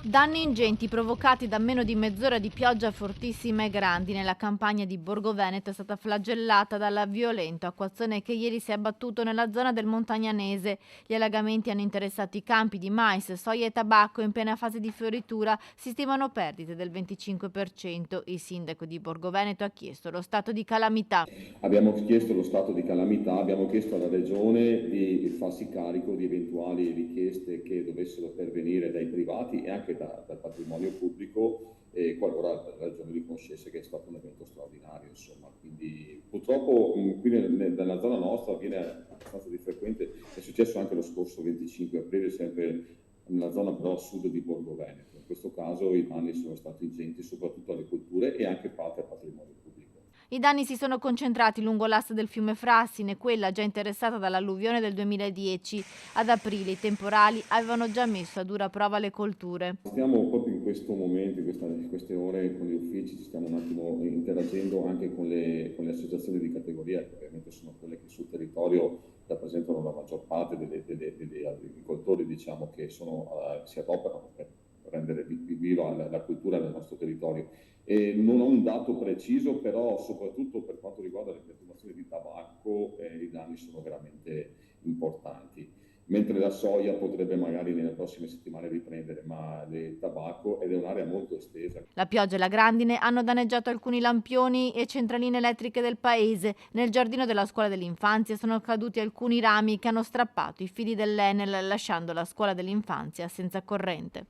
Danni ingenti provocati da meno di mezz'ora di pioggia fortissima e grandine. La campagna di Borgo Veneto è stata flagellata dal violento acquazzone che ieri si è abbattuto nella zona del Montagnanese. Gli allagamenti hanno interessato i campi di mais, soia e tabacco in piena fase di fioritura. Si stimano perdite del 25%. Il sindaco di Borgo Veneto ha chiesto lo stato di calamità. Abbiamo chiesto lo stato di calamità, abbiamo chiesto alla Regione di farsi carico di eventuali richieste che dovessero pervenire dai privati e anche dal patrimonio pubblico, qualora la Regione riconoscesse che è stato un evento straordinario. Insomma. Quindi, purtroppo qui nella zona nostra avviene abbastanza di frequente, è successo anche lo scorso 25 aprile, sempre nella zona però a sud di Borgo Veneto. In questo caso i danni sono stati ingenti soprattutto alle colture e anche parte al patrimonio pubblico. I danni si sono concentrati lungo l'asta del fiume Frassine, quella già interessata dall'alluvione del 2010. Ad aprile i temporali avevano già messo a dura prova le colture. Stiamo proprio in questo momento, in queste ore con gli uffici, ci stiamo un attimo interagendo anche con le associazioni di categoria, che ovviamente sono quelle che sul territorio rappresentano la maggior parte degli agricoltori, diciamo, che si adoperano per rendere viva la cultura nel nostro territorio. E non ho un dato preciso, però soprattutto per quanto riguarda le piantumazioni di tabacco, i danni sono veramente importanti. Mentre la soia potrebbe magari nelle prossime settimane riprendere, ma il tabacco ed è un'area molto estesa. La pioggia e la grandine hanno danneggiato alcuni lampioni e centraline elettriche del paese. Nel giardino della scuola dell'infanzia sono caduti alcuni rami che hanno strappato i fili dell'Enel, lasciando la scuola dell'infanzia senza corrente.